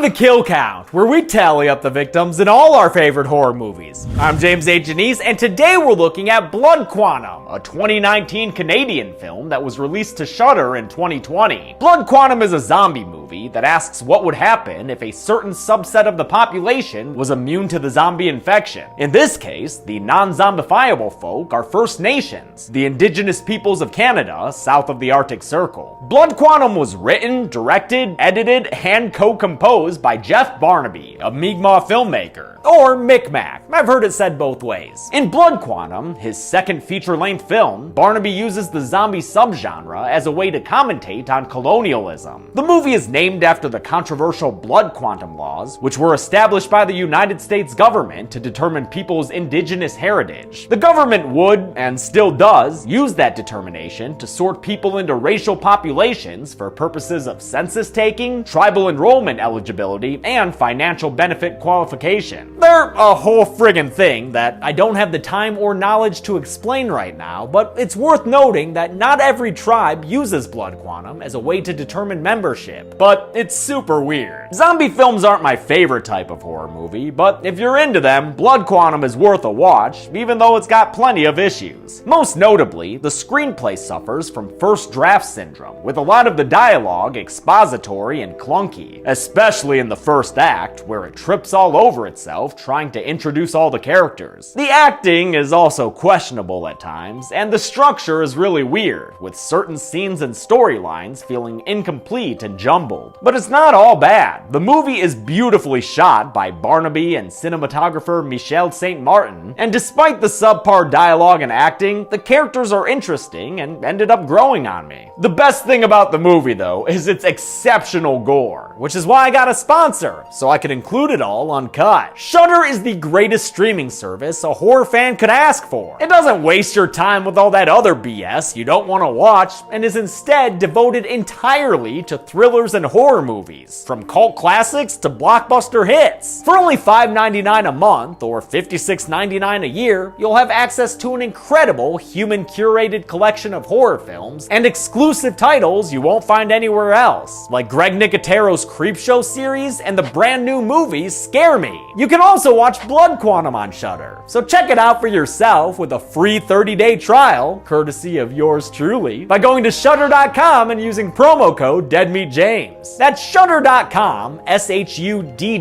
to Kill Count, where we tally up the victims in all our favorite horror movies. I'm James A. Janice, and today we're looking at Blood Quantum, a 2019 Canadian film that was released to Shudder in 2020. Blood Quantum is a zombie movie that asks what would happen if a certain subset of the population was immune to the zombie infection. In this case, the non-zombifiable folk are First Nations, the indigenous peoples of Canada south of the Arctic Circle. Blood Quantum was written, directed, edited, and co-composed by Jeff Barnaby, a Mi'kmaq filmmaker, or Micmac. I've heard it said both ways. In Blood Quantum, his second feature-length film, Barnaby uses the zombie subgenre as a way to commentate on colonialism. The movie is named after the controversial blood quantum laws, which were established by the United States government to determine people's indigenous heritage. The government would, and still does, use that determination to sort people into racial populations for purposes of census taking, tribal enrollment eligibility, and financial benefit qualification. They're a whole friggin' thing that I don't have the time or knowledge to explain right now, but it's worth noting that not every tribe uses blood quantum as a way to determine membership, but it's super weird. Zombie films aren't my favorite type of horror movie, but if you're into them, Blood Quantum is worth a watch, even though it's got plenty of issues. Most notably, the screenplay suffers from first draft syndrome, with a lot of the dialogue expository and clunky, especially in the first act, where it trips all over itself trying to introduce all the characters. The acting is also questionable at times, and the structure is really weird, with certain scenes and storylines feeling incomplete and jumbled. But it's not all bad. The movie is beautifully shot by Barnaby and cinematographer Michel St. Martin, and despite the subpar dialogue and acting, the characters are interesting and ended up growing on me. The best thing about the movie, though, is its exceptional gore, which is why I got a sponsor, so I could include it all uncut. Shudder is the greatest streaming service a horror fan could ask for. It doesn't waste your time with all that other BS you don't want to watch, and is instead devoted entirely to thrillers and horror movies, from cult classics to blockbuster hits. For only $5.99 a month, or $56.99 a year, you'll have access to an incredible human-curated collection of horror films and exclusive titles you won't find anywhere else, like Greg Nicotero's Creepshow series and the brand new movie Scare Me. You can also watch Blood Quantum on Shudder, so check it out for yourself with a free 30-day trial, courtesy of yours truly, by going to Shudder.com and using promo code DeadMeatJames. That's Shudder.com, SHUDDER,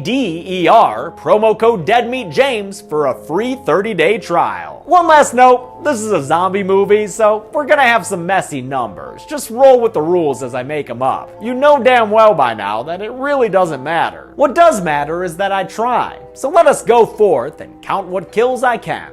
promo code DeadMeatJames for a free 30-day trial. One last note, this is a zombie movie, so we're gonna have some messy numbers. Just roll with the rules as I make them up. You know damn well by now that it really doesn't matter. What does matter is that I try. So let us go forth and count what kills I can.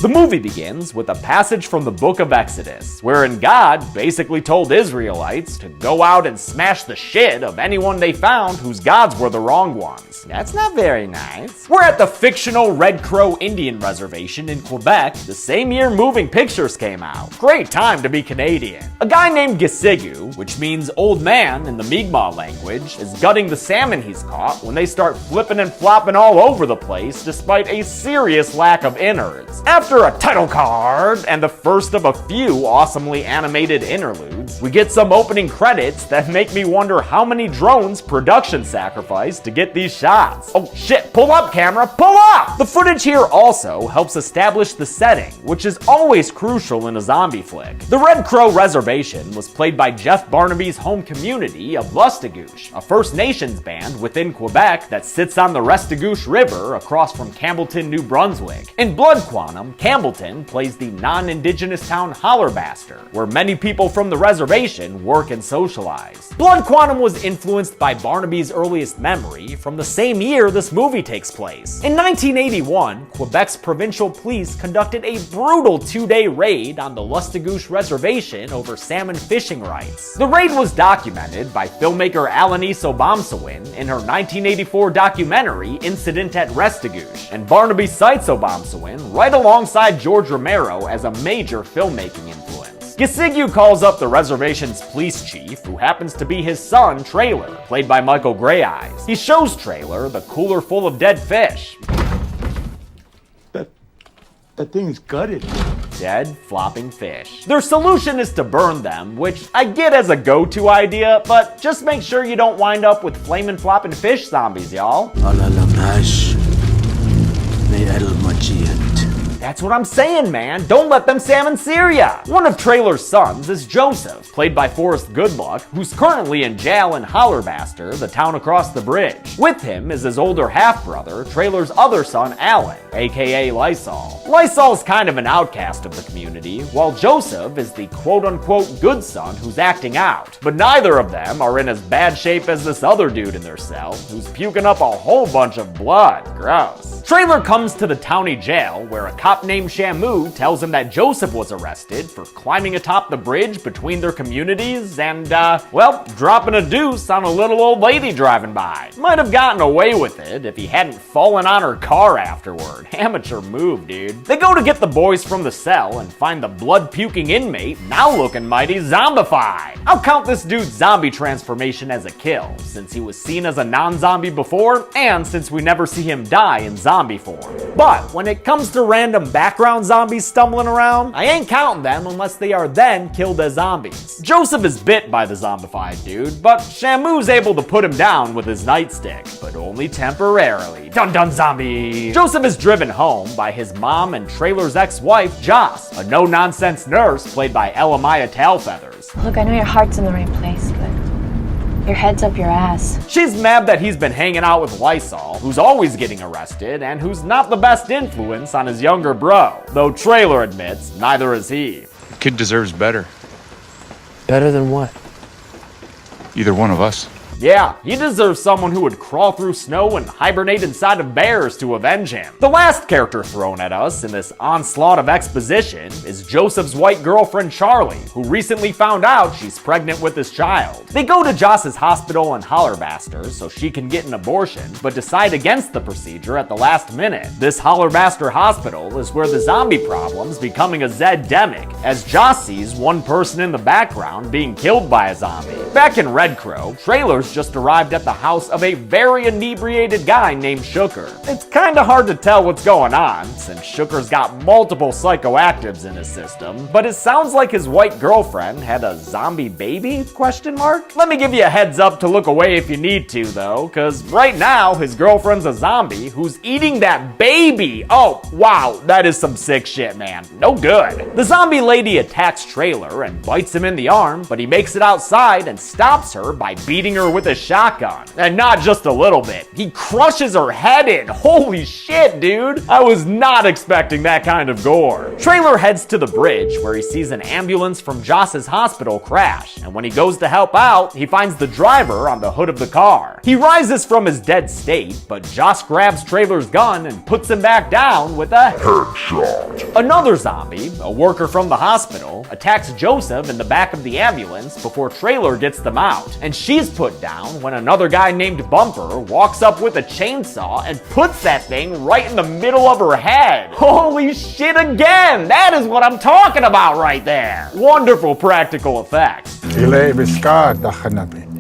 The movie begins with a passage from the book of Exodus, wherein God basically told Israelites to go out and smash the shit of anyone they found whose gods were the wrong ones. That's not very nice. We're at the fictional Red Crow Indian Reservation in Quebec the same year Moving Pictures came out. Great time to be Canadian. A guy named Gisigu, which means old man in the Mi'kmaq language, is gutting the salmon he's caught when they start flipping and flopping all over the place despite a serious lack of innards. After a title card and the first of a few awesomely animated interludes, we get some opening credits that make me wonder how many drones production sacrificed to get these shots. Oh shit, pull up camera, pull up! The footage here also helps establish the setting, which is always crucial in a zombie flick. The Red Crow Reservation was played by Jeff Barnaby's home community of Lustigouche, a First Nations band within Quebec that sits on the Restigouche River across from Campbellton, New Brunswick. In Blood Quantum, Campbellton plays the non-indigenous town Hollerbaster, where many people from the reservation work and socialize. Blood Quantum was influenced by Barnaby's earliest memory from the same year this movie takes place. In 1981, Quebec's provincial police conducted a brutal 2-day raid on the Lustigouche Reservation over salmon fishing rights. The raid was documented by filmmaker Alanis Obomsawin in her 1984 documentary Incident at Restigouche, and Barnaby cites Obomsawin right alongside George Romero as a major filmmaking influence. Gisigu calls up the reservation's police chief, who happens to be his son, Trailer, played by Michael Greyeyes. He shows Trailer the cooler full of dead fish. That thing's gutted. dead, flopping fish. Their solution is to burn them, which I get as a go-to idea, but just make sure you don't wind up with flaming flopping fish zombies, y'all. That's what I'm saying, man. Don't let them salmon sear ya. One of Traylor's sons is Joseph, played by Forrest Goodluck, who's currently in jail in Hollerbaster, the town across the bridge. With him is his older half-brother, Traylor's other son, Alan, aka Lysol. Lysol's kind of an outcast of the community, while Joseph is the quote-unquote good son who's acting out. But neither of them are in as bad shape as this other dude in their cell, who's puking up a whole bunch of blood. Gross. Traylor comes to the towny jail, where a cop named Shamu tells him that Joseph was arrested for climbing atop the bridge between their communities and, well, dropping a deuce on a little old lady driving by. Might have gotten away with it if he hadn't fallen on her car afterward. Amateur move, dude. They go to get the boys from the cell and find the blood-puking inmate now looking mighty zombified. I'll count this dude's zombie transformation as a kill, since he was seen as a non-zombie before, and since we never see him die in zombie form. But when it comes to random background zombies stumbling around, I ain't counting them unless they are then killed as zombies. Joseph is bit by the zombified dude, but Shamu's able to put him down with his nightstick, but only temporarily. Dun dun zombie! Joseph is driven home by his mom and Traylor's ex-wife, Joss, a no-nonsense nurse played by Elamaya Tailfeathers. Look, I know your heart's in the right place, but your head's up your ass. She's mad that he's been hanging out with Lysol, who's always getting arrested, and who's not the best influence on his younger bro. Though Traylor admits neither is he. The kid deserves better. Better than what? Either one of us. Yeah, he deserves someone who would crawl through snow and hibernate inside of bears to avenge him. The last character thrown at us in this onslaught of exposition is Joseph's white girlfriend Charlie, who recently found out she's pregnant with his child. They go to Joss's hospital in Hollerbaster so she can get an abortion, but decide against the procedure at the last minute. This Hollerbaster hospital is where the zombie problem's becoming a zed-demic, as Joss sees one person in the background being killed by a zombie. Back in Red Crow, Traylor's just arrived at the house of a very inebriated guy named Shooker. It's kinda hard to tell what's going on, since Shooker's got multiple psychoactives in his system, but it sounds like his white girlfriend had a zombie baby, ? Let me give you a heads up to look away if you need to, though, cause right now, his girlfriend's a zombie who's eating that baby! Oh, wow, that is some sick shit, man. No good. The zombie lady attacks Traylor and bites him in the arm, but he makes it outside and stops her by beating her with a shotgun. And not just a little bit. He crushes her head in. Holy shit, dude. I was not expecting that kind of gore. Traylor heads to the bridge where he sees an ambulance from Joss's hospital crash. And when he goes to help out, he finds the driver on the hood of the car. He rises from his dead state, but Joss grabs Traylor's gun and puts him back down with a headshot. Another zombie, a worker from the hospital, attacks Joseph in the back of the ambulance before Traylor gets them out. And she's put down when another guy named Bumper walks up with a chainsaw and puts that thing right in the middle of her head. Holy shit again! That is what I'm talking about right there! Wonderful practical effects.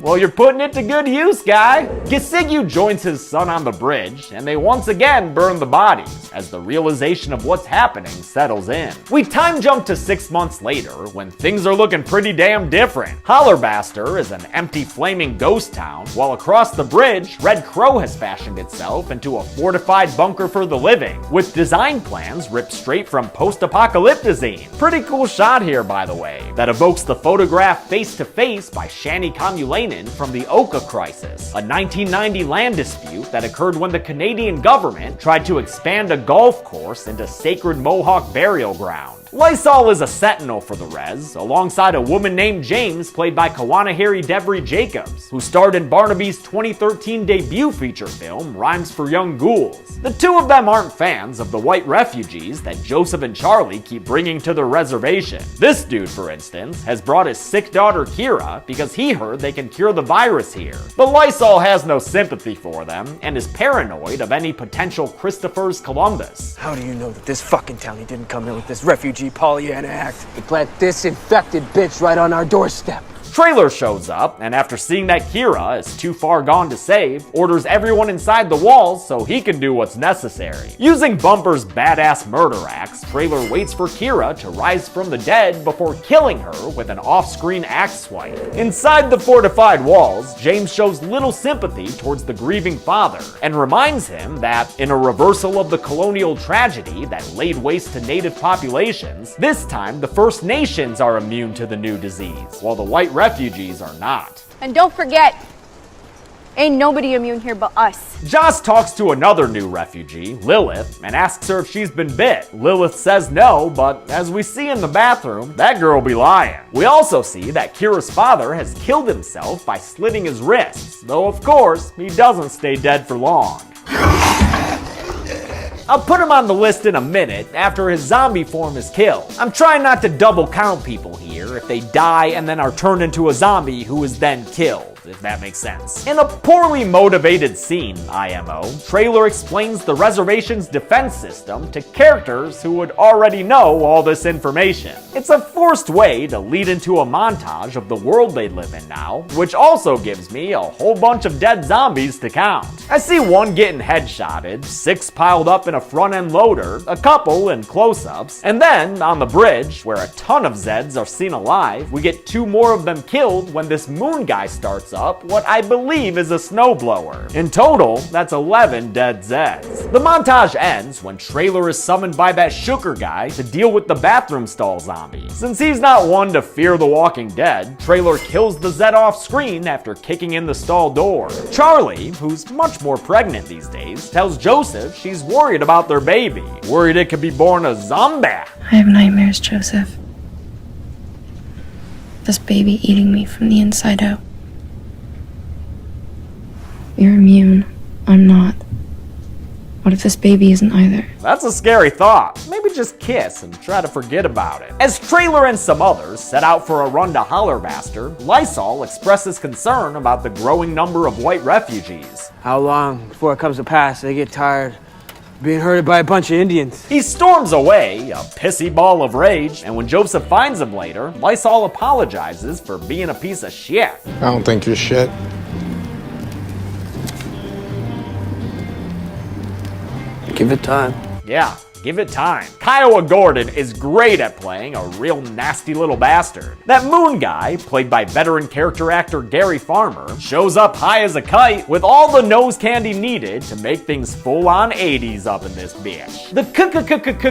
Well, you're putting it to good use, guy. Gisigyu joins his son on the bridge, and they once again burn the bodies, as the realization of what's happening settles in. We time jump to 6 months later, when things are looking pretty damn different. Hollerbaster is an empty flaming ghost town, while across the bridge, Red Crow has fashioned itself into a fortified bunker for the living, with design plans ripped straight from Post-Apocalyptazine. Pretty cool shot here, by the way, that evokes the photograph Face to Face by Shani Kamulainen from the Oka Crisis, a 1990 land dispute that occurred when the Canadian government tried to expand a golf course into sacred Mohawk burial ground. Lysol is a sentinel for the res, alongside a woman named James, played by Kawanahari Devery Jacobs, who starred in Barnaby's 2013 debut feature film, Rhymes for Young Ghouls. The two of them aren't fans of the white refugees that Joseph and Charlie keep bringing to their reservation. This dude, for instance, has brought his sick daughter Kira because he heard they can cure the virus here. But Lysol has no sympathy for them, and is paranoid of any potential Christopher's Columbus. How do you know that this fucking townie didn't come in with this refugee Pollyanna act? He plant this infected bitch right on our doorstep. Trailer shows up, and after seeing that Kira is too far gone to save, orders everyone inside the walls so he can do what's necessary. Using Bumper's badass murder axe, Trailer waits for Kira to rise from the dead before killing her with an off-screen axe swipe. Inside the fortified walls, James shows little sympathy towards the grieving father and reminds him that, in a reversal of the colonial tragedy that laid waste to native populations, this time the First Nations are immune to the new disease, while the white refugees are not. And don't forget, ain't nobody immune here but us. Joss talks to another new refugee, Lilith, and asks her if she's been bit. Lilith says no, but as we see in the bathroom, that girl be lying. We also see that Kira's father has killed himself by slitting his wrists, though of course, he doesn't stay dead for long. I'll put him on the list in a minute after his zombie form is killed. I'm trying not to double count people here if they die and then are turned into a zombie who is then killed, if that makes sense. In a poorly motivated scene, IMO, Trailer explains the reservation's defense system to characters who would already know all this information. It's a forced way to lead into a montage of the world they live in now, which also gives me a whole bunch of dead zombies to count. I see one getting headshotted, 6 piled up in a front-end loader, a couple in close-ups, and then on the bridge, where a ton of Zeds are seen alive, we get 2 more of them killed when this moon guy starts up what I believe is a snowblower. In total, that's 11 dead Zeds. The montage ends when Trailer is summoned by that Shooker guy to deal with the bathroom stall zombie. Since he's not one to fear the Walking Dead, Trailer kills the Zed off screen after kicking in the stall door. Charlie, who's much more pregnant these days, tells Joseph she's worried about their baby, worried it could be born a zombie. I have nightmares, Joseph. This baby eating me from the inside out. You're immune. I'm not. What if this baby isn't either? That's a scary thought. Maybe just kiss and try to forget about it. As Trailer and some others set out for a run to Hollerbaster, Lysol expresses concern about the growing number of white refugees. How long before it comes to pass they get tired of being herded by a bunch of Indians? He storms away, a pissy ball of rage, and when Joseph finds him later, Lysol apologizes for being a piece of shit. I don't think you're shit. Give it time. Yeah, give it time. Kiowa Gordon is great at playing a real nasty little bastard. That moon guy, played by veteran character actor Gary Farmer, shows up high as a kite with all the nose candy needed to make things full-on 80s up in this bitch. The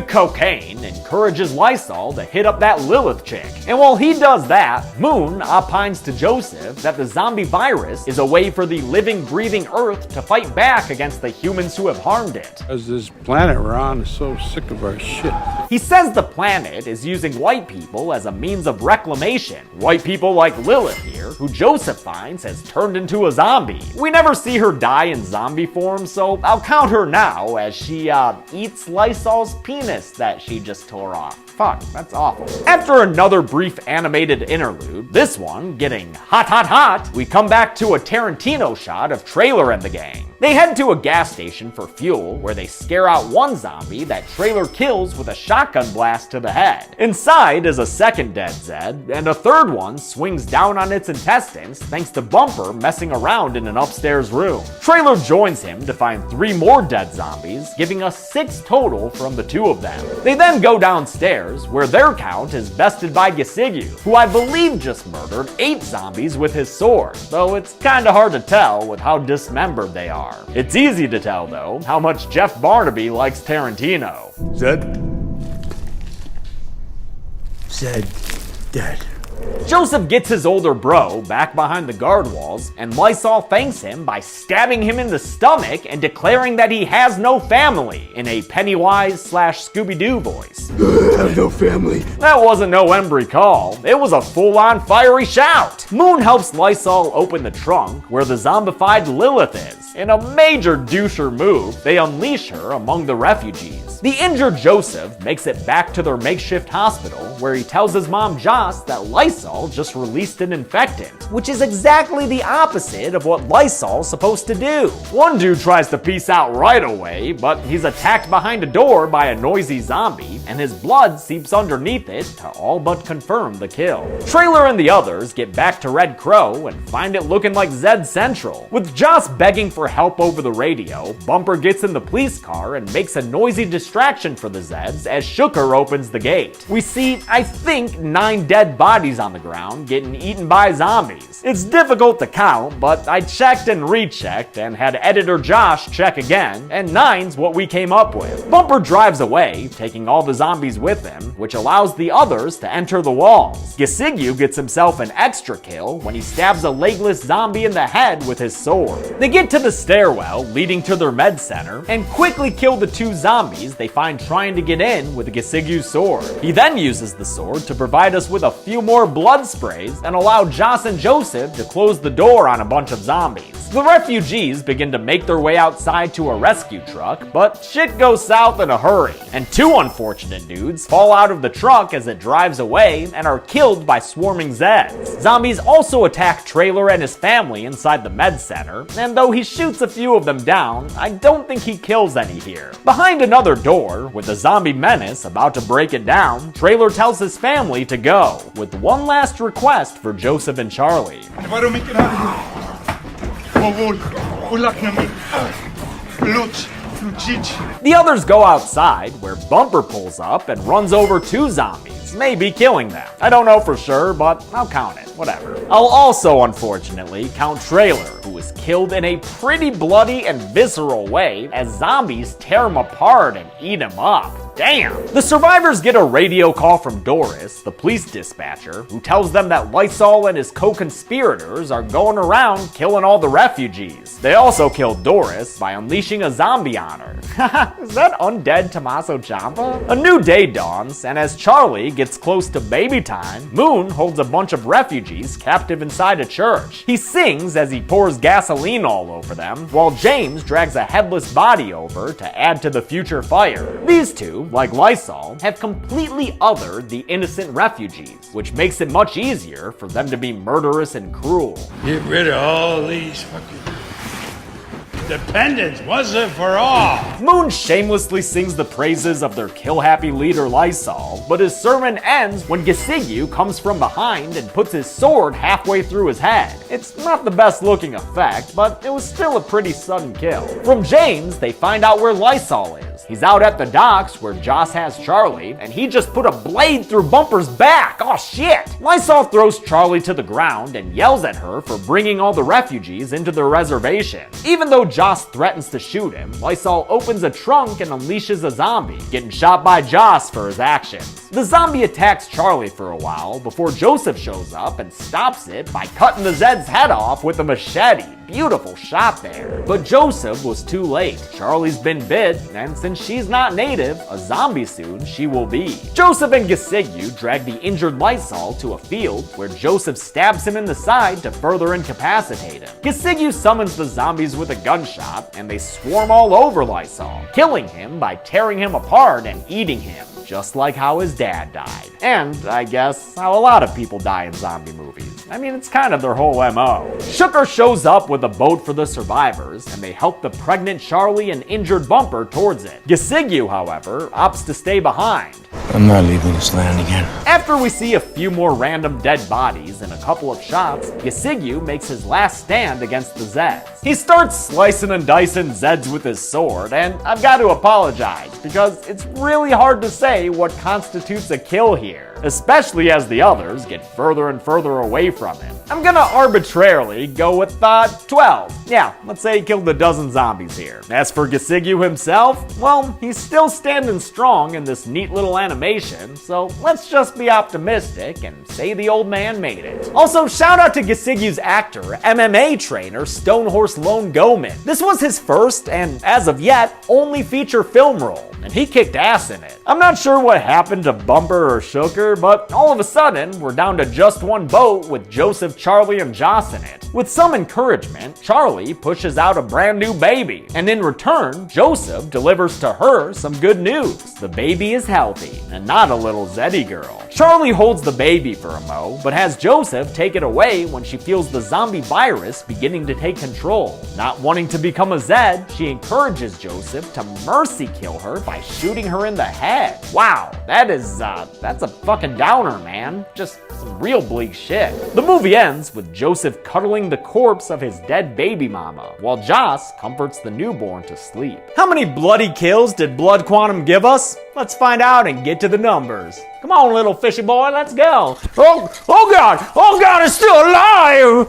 cocaine encourages Lysol to hit up that Lilith chick. And while he does that, Moon opines to Joseph that the zombie virus is a way for the living, breathing Earth to fight back against the humans who have harmed it. As this planet we're on is so sick of our shit. He says the planet is using white people as a means of reclamation. White people like Lilith here, who Joseph finds has turned into a zombie. We never see her die in zombie form, so I'll count her now as she, eats Lysol's penis that she just tore off. Fuck, that's awful. After another brief animated interlude, this one getting hot, we come back to a Tarantino shot of Trailer and the gang. They head to a gas station for fuel, where they scare out one zombie that Trailer kills with a shotgun blast to the head. Inside is a second dead Zed, and a third one swings down on its intestines thanks to Bumper messing around in an upstairs room. Trailer joins him to find 3 more dead zombies, giving us 6 total from the 2 of them. They then go downstairs, where their count is bested by Gisigu, who I believe just murdered 8 zombies with his sword, though it's kinda hard to tell with how dismembered they are. It's easy to tell, though, how much Jeff Barnaby likes Tarantino. Zed dead. Joseph gets his older bro back behind the guard walls, and Lysol thanks him by stabbing him in the stomach and declaring that he has no family in a Pennywise/Scooby-Doo voice. I have no family. That wasn't no Embry call, it was a full-on fiery shout. Moon helps Lysol open the trunk where the zombified Lilith is. In a major doucher move, they unleash her among the refugees. The injured Joseph makes it back to their makeshift hospital, where he tells his mom Joss that Lysol just released an infectant, which is exactly the opposite of what Lysol's supposed to do. One dude tries to peace out right away, but he's attacked behind a door by a noisy zombie, and his blood seeps underneath it to all but confirm the kill. Trailer and the others get back to Red Crow and find it looking like Zed Central. With Joss begging for help over the radio, Bumper gets in the police car and makes a noisy distraction for the Zeds as Shooker opens the gate. We see, I think, 9 dead bodies on the ground getting eaten by zombies. It's difficult to count, but I checked and rechecked and had editor Josh check again, and 9's what we came up with. Bumper drives away, taking all the zombies with him, which allows the others to enter the walls. Gisigyu gets himself an extra kill when he stabs a legless zombie in the head with his sword. They get to the stairwell leading to their med center and quickly kill the 2 zombies they find trying to get in with Gisigyu's sword. He then uses the sword to provide us with a few more blood sprays and allow Joss and Joseph to close the door on a bunch of zombies. The refugees begin to make their way outside to a rescue truck, but shit goes south in a hurry, and 2 unfortunate dudes fall out of the truck as it drives away and are killed by swarming Zeds. Zombies also attack Trailer and his family inside the med center, and though he shoots a few of them down, I don't think he kills any here. Behind another door, with the zombie menace about to break it down, Trailer tells his family to go, with one last request for Joseph and Charlie. Why don't we get out of here? The others go outside, where Bumper pulls up and runs over 2 zombies, maybe killing them. I don't know for sure, but I'll count it, whatever. I'll also, unfortunately, count Trailer, who was killed in a pretty bloody and visceral way as zombies tear him apart and eat him up. Damn! The survivors get a radio call from Doris, the police dispatcher, who tells them that Lysol and his co-conspirators are going around killing all the refugees. They also killed Doris by unleashing a zombie on her. Is that undead Tommaso Ciampa? A new day dawns, and as Charlie gets close to baby time, Moon holds a bunch of refugees captive inside a church. He sings as he pours gasoline all over them, while James drags a headless body over to add to the future fire. These two, like Lysol, have completely othered the innocent refugees, which makes it much easier for them to be murderous and cruel. Get rid of all these fucking dependents once and for all. Moon shamelessly sings the praises of their kill-happy leader Lysol, but his sermon ends when Gisigyu comes from behind and puts his sword halfway through his head. It's not the best looking effect, but it was still a pretty sudden kill. From James, they find out where Lysol is. He's out at the docks where Joss has Charlie, and he just put a blade through Bumper's back. Oh shit! Lysol throws Charlie to the ground and yells at her for bringing all the refugees into their reservation. Even though Joss threatens to shoot him, Lysol opens a trunk and unleashes a zombie, getting shot by Joss for his actions. The zombie attacks Charlie for a while before Joseph shows up and stops it by cutting the Zed's head off with a machete. Beautiful shot there. But Joseph was too late. Charlie's been bit, and since she's not native, a zombie soon she will be. Joseph and Gisigyu drag the injured Lysol to a field where Joseph stabs him in the side to further incapacitate him. Gisigyu summons the zombies with a gunshot, and they swarm all over Lysol, killing him by tearing him apart and eating him, just like how his dad died. And, I guess, how a lot of people die in zombie movies. I mean, it's kind of their whole MO. Shooker shows up with a boat for the survivors, and they help the pregnant Charlie and injured Bumper towards it. Gisigyu, however, opts to stay behind. I'm not leaving this land again. After we see a few more random dead bodies and a couple of shots, Gisigyu makes his last stand against the Zeds. He starts slicing and dicing Zeds with his sword, and I've got to apologize, because it's really hard to say what constitutes a kill here, especially as the others get further and further away from him. I'm gonna arbitrarily go with 12. Yeah, let's say he killed a dozen zombies here. As for Gisigyu himself, well, he's still standing strong in this neat little animation, so let's just be optimistic and say the old man made it. Also, shout out to Gisigyu's actor, MMA trainer Stonehorse Lone Goman. This was his first, and as of yet, only feature film role, and he kicked ass in it. I'm not sure what happened to Bumper or Shooker, but all of a sudden, we're down to just one boat with Joseph, Charlie, and Joss in it. With some encouragement, Charlie pushes out a brand new baby, and in return, Joseph delivers to her some good news. The baby is healthy, and not a little Zeddy girl. Charlie holds the baby for a mo, but has Joseph take it away when she feels the zombie virus beginning to take control. Not wanting to become a Zed, she encourages Joseph to mercy kill her by shooting her in the head. Wow, that's a fucking downer, man. Just some real bleak shit. The movie ends with Joseph cuddling the corpse of his dead baby mama, while Joss comforts the newborn to sleep. How many bloody kills did Blood Quantum give us? Let's find out and get to the numbers. Come on, little fishy boy, let's go. Oh God, it's still alive!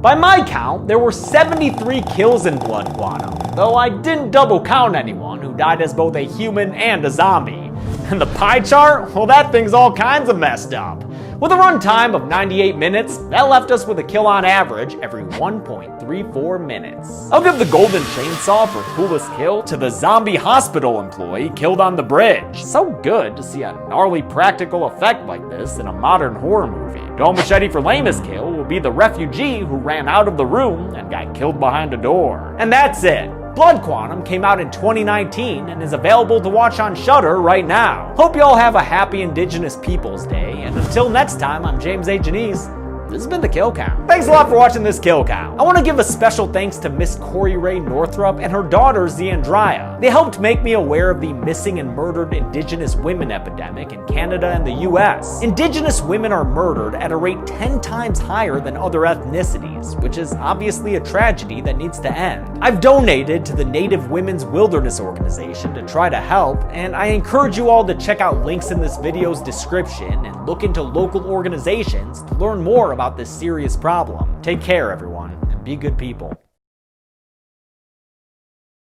By my count, there were 73 kills in Blood Quantum, though I didn't double count anyone who died as both a human and a zombie. And the pie chart? Well, that thing's all kinds of messed up. With a runtime of 98 minutes, that left us with a kill on average every 1.34 minutes. I'll give the golden chainsaw for coolest kill to the zombie hospital employee killed on the bridge. So good to see a gnarly practical effect like this in a modern horror movie. Dull machete for lamest kill will be the refugee who ran out of the room and got killed behind a door. And that's it. Blood Quantum came out in 2019 and is available to watch on Shudder right now. Hope you all have a happy Indigenous Peoples Day, and until next time, I'm James A. Janice. This has been The Kill Count. Thanks a lot for watching this Kill Count. I want to give a special thanks to Miss Corey Ray Northrup and her daughter Zeandria. They helped make me aware of the missing and murdered Indigenous women epidemic in Canada and the US. Indigenous women are murdered at a rate 10 times higher than other ethnicities, which is obviously a tragedy that needs to end. I've donated to the Native Women's Wilderness Organization to try to help, and I encourage you all to check out links in this video's description and look into local organizations to learn more about this serious problem. Take care, everyone, and be good people.